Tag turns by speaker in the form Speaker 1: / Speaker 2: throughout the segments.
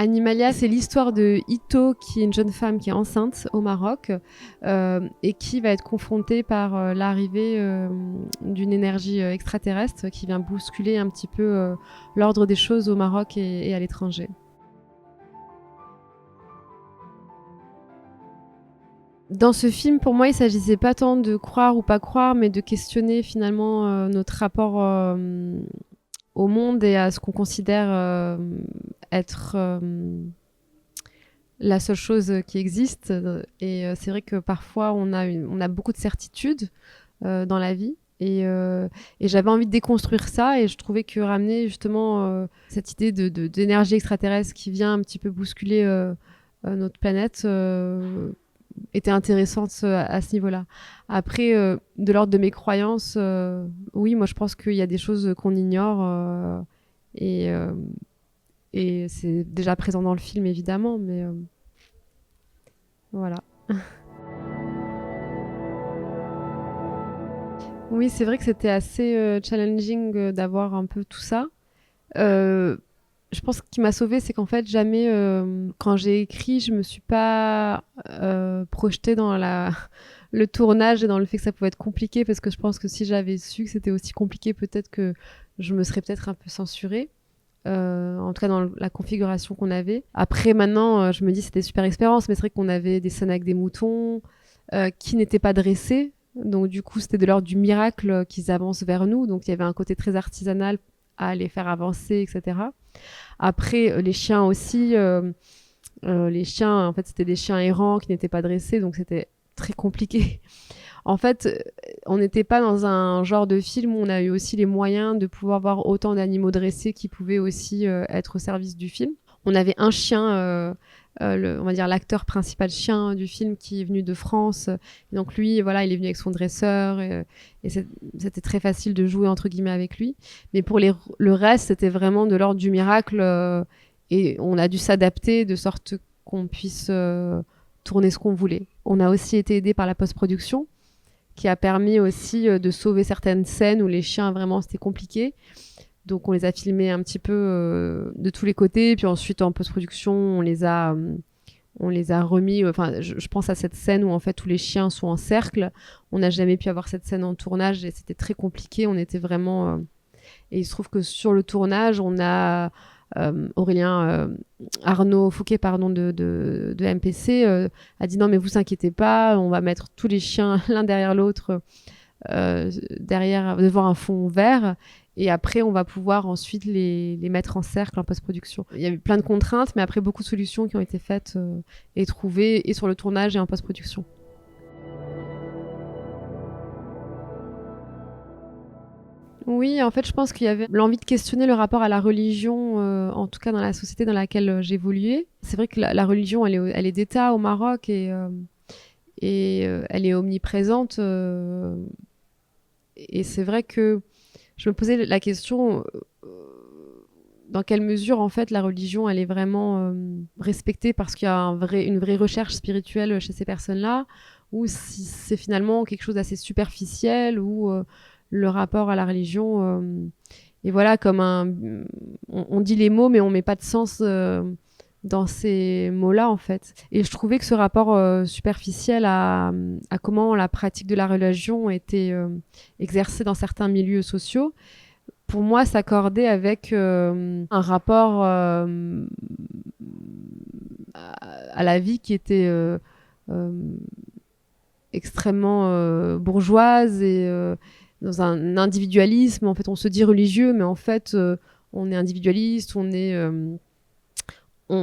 Speaker 1: Animalia, c'est l'histoire de Ito, qui est une jeune femme qui est enceinte au Maroc et qui va être confrontée par l'arrivée d'une énergie extraterrestre qui vient bousculer un petit peu l'ordre des choses au Maroc et à l'étranger. Dans ce film, pour moi, il s'agissait pas tant de croire ou pas croire, mais de questionner finalement notre rapport au monde et à ce qu'on considère être la seule chose qui existe. Et c'est vrai que parfois, on a beaucoup de certitudes dans la vie. Et j'avais envie de déconstruire ça, et je trouvais que ramener justement cette idée d'énergie extraterrestre qui vient un petit peu bousculer notre planète était intéressante à ce niveau-là. Après, de l'ordre de mes croyances, oui, moi je pense qu'il y a des choses qu'on ignore et, euh, et c'est déjà présent dans le film évidemment, mais voilà. Oui, c'est vrai que c'était assez challenging d'avoir un peu tout ça. Euh, je pense que ce qui m'a sauvée, c'est qu'en fait, jamais, quand j'ai écrit, je me suis pas projetée dans le tournage et dans le fait que ça pouvait être compliqué, parce que je pense que si j'avais su que c'était aussi compliqué, peut-être que je me serais peut-être un peu censurée. En tout cas, dans la configuration qu'on avait. Après, maintenant, je me dis c'était super expérience, mais c'est vrai qu'on avait des scènes avec des moutons qui n'étaient pas dressés. Donc, du coup, c'était de l'ordre du miracle qu'ils avancent vers nous. Donc, il y avait un côté très artisanal à les faire avancer, etc. Après, les chiens aussi, les chiens, en fait, c'était des chiens errants qui n'étaient pas dressés, donc c'était très compliqué. En fait, on n'était pas dans un genre de film où on a eu aussi les moyens de pouvoir voir autant d'animaux dressés qui pouvaient aussi être au service du film. On avait un chien, on va dire l'acteur principal chien du film qui est venu de France. Et donc lui, voilà, il est venu avec son dresseur et c'était très facile de jouer entre guillemets avec lui. Mais pour le reste, c'était vraiment de l'ordre du miracle et on a dû s'adapter de sorte qu'on puisse tourner ce qu'on voulait. On a aussi été aidé par la post-production qui a permis aussi de sauver certaines scènes où les chiens vraiment c'était compliqué. Donc on les a filmés un petit peu de tous les côtés, puis ensuite en post-production on les a remis. Enfin, je pense à cette scène où en fait tous les chiens sont en cercle. On n'a jamais pu avoir cette scène en tournage et c'était très compliqué. On était vraiment et il se trouve que sur le tournage on a Arnaud Fouquet pardon de MPC a dit non mais vous inquiétez pas, on va mettre tous les chiens l'un derrière l'autre devant un fond vert et après on va pouvoir ensuite les mettre en cercle en post-production. Il y a eu plein de contraintes mais après beaucoup de solutions qui ont été faites et trouvées et sur le tournage et en post-production. Oui, en fait, je pense qu'il y avait l'envie de questionner le rapport à la religion, en tout cas dans la société dans laquelle j'évoluais. C'est vrai que la religion, elle est d'État au Maroc et elle est omniprésente. Et c'est vrai que je me posais la question dans quelle mesure, en fait, la religion, elle est vraiment respectée parce qu'il y a une vraie recherche spirituelle chez ces personnes-là, ou si c'est finalement quelque chose d'assez superficiel, ou le rapport à la religion et voilà comme on dit les mots mais on met pas de sens dans ces mots-là en fait. Et je trouvais que ce rapport superficiel à comment la pratique de la religion était exercée dans certains milieux sociaux, pour moi s'accordait avec un rapport à la vie qui était extrêmement bourgeoise et dans un individualisme. En fait, on se dit religieux, mais en fait, on est individualiste, il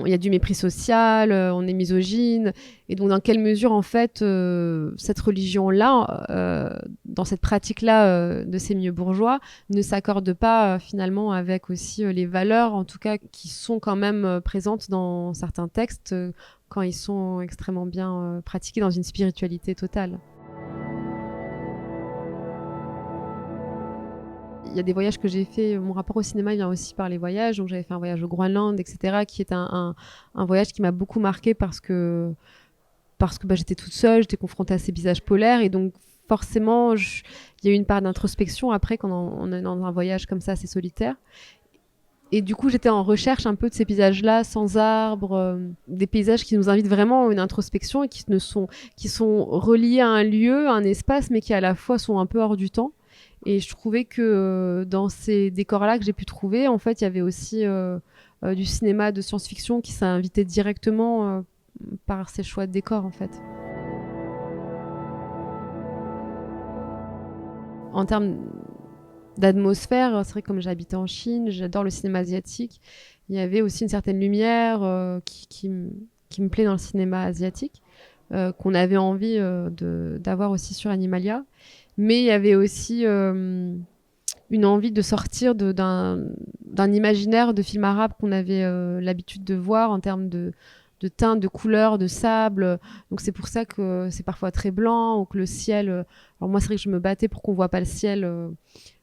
Speaker 1: y a du mépris social, on est misogyne. Et donc, dans quelle mesure, en fait, cette religion-là, dans cette pratique-là de ces milieux bourgeois, ne s'accorde pas finalement avec aussi les valeurs, en tout cas, qui sont quand même présentes dans certains textes quand ils sont extrêmement bien pratiqués dans une spiritualité totale. Il y a des voyages que j'ai fait. Mon rapport au cinéma vient aussi par les voyages. Donc j'avais fait un voyage au Groenland, etc., qui est un voyage qui m'a beaucoup marqué parce que j'étais toute seule, j'étais confrontée à ces paysages polaires et donc forcément il y a eu une part d'introspection après quand on est dans un voyage comme ça assez solitaire. Et du coup, j'étais en recherche un peu de ces paysages-là, sans arbres, des paysages qui nous invitent vraiment à une introspection et qui sont reliés à un lieu, à un espace, mais qui à la fois sont un peu hors du temps. Et je trouvais que dans ces décors-là que j'ai pu trouver, en fait, il y avait aussi du cinéma de science-fiction qui s'est invité directement par ces choix de décors, en fait. En termes d'atmosphère, c'est vrai que comme j'habitais en Chine, j'adore le cinéma asiatique. Il y avait aussi une certaine lumière qui me plaît dans le cinéma asiatique, qu'on avait envie d'avoir aussi sur Animalia. Mais il y avait aussi une envie de sortir d'un imaginaire de film arabe qu'on avait l'habitude de voir en termes de teintes, de couleurs, de sable. Donc c'est pour ça que c'est parfois très blanc ou que le ciel... alors moi, c'est vrai que je me battais pour qu'on voit pas le ciel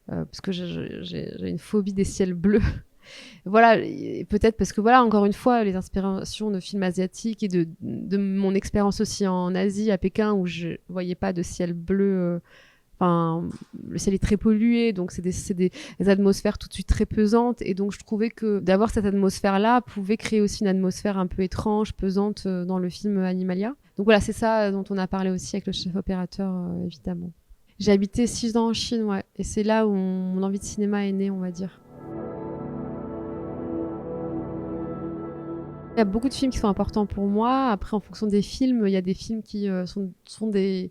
Speaker 1: parce que j'ai une phobie des ciels bleus. Voilà, et peut-être parce que voilà, encore une fois, les inspirations de films asiatiques et de mon expérience aussi en Asie, à Pékin, où je voyais pas de ciel bleu. Enfin, le ciel est très pollué, donc c'est des atmosphères tout de suite très pesantes. Et donc, je trouvais que d'avoir cette atmosphère-là pouvait créer aussi une atmosphère un peu étrange, pesante dans le film Animalia. Donc voilà, c'est ça dont on a parlé aussi avec le chef opérateur, évidemment. J'ai habité 6 ans en Chine, ouais. Et c'est là où mon envie de cinéma est née, on va dire. Il y a beaucoup de films qui sont importants pour moi. Après, en fonction des films, il y a des films qui sont des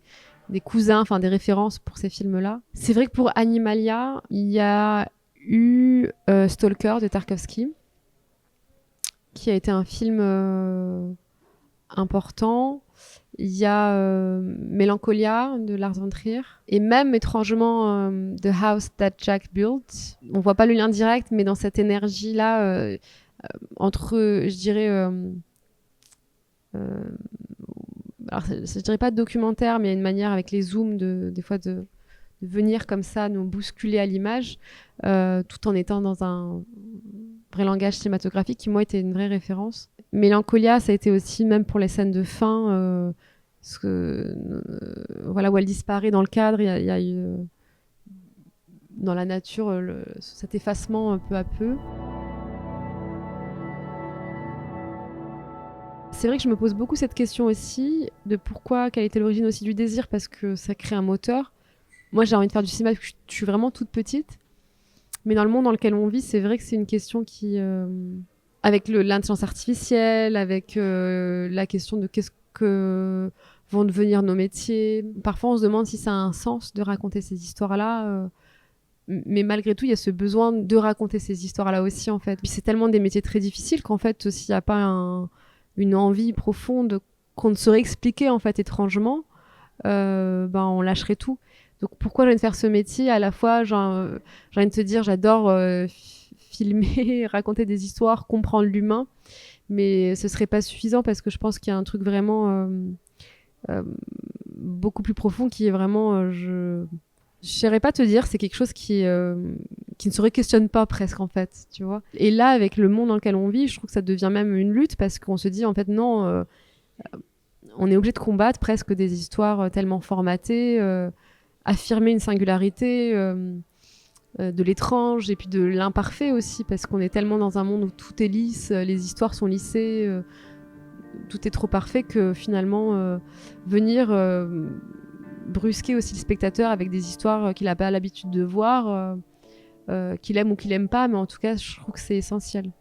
Speaker 1: cousins, enfin des références pour ces films-là. C'est vrai que pour Animalia, il y a eu Stalker de Tarkovsky, qui a été un film important. Il y a Mélancolia de Lars von Trier. Et même, étrangement, The House That Jack Built. On voit pas le lien direct, mais dans cette énergie-là, entre, je dirais... alors, je dirais pas de documentaire, mais il y a une manière avec les zooms des fois de venir comme ça nous bousculer à l'image, tout en étant dans un vrai langage cinématographique qui moi était une vraie référence. Mélancolia, ça a été aussi même pour les scènes de fin, parce que voilà où elle disparaît dans le cadre, il y a eu dans la nature cet effacement peu à peu. C'est vrai que je me pose beaucoup cette question aussi de pourquoi, quelle était l'origine aussi du désir, parce que ça crée un moteur. Moi, j'ai envie de faire du cinéma parce que je suis vraiment toute petite. Mais dans le monde dans lequel on vit, c'est vrai que c'est une question qui... avec l'intelligence artificielle, avec la question de qu'est-ce que vont devenir nos métiers. Parfois, on se demande si ça a un sens de raconter ces histoires-là. Mais malgré tout, il y a ce besoin de raconter ces histoires-là aussi, en fait. Puis c'est tellement des métiers très difficiles qu'en fait, s'il n'y a pas une envie profonde qu'on ne saurait expliquer, en fait, étrangement, on lâcherait tout. Donc pourquoi j'ai envie de faire ce métier? À la fois, j'ai envie de te dire, j'adore filmer, raconter des histoires, comprendre l'humain, mais ce serait pas suffisant parce que je pense qu'il y a un truc vraiment beaucoup plus profond qui est vraiment, je saurais pas te dire, c'est quelque chose qui ne se questionne pas presque en fait, tu vois. Et là, avec le monde dans lequel on vit, je trouve que ça devient même une lutte parce qu'on se dit en fait non, on est obligé de combattre presque des histoires tellement formatées, affirmer une singularité de l'étrange et puis de l'imparfait aussi parce qu'on est tellement dans un monde où tout est lisse, les histoires sont lissées, tout est trop parfait que finalement venir brusquer aussi le spectateur avec des histoires qu'il n'a pas l'habitude de voir, qu'il aime ou qu'il aime pas, mais en tout cas je trouve que c'est essentiel.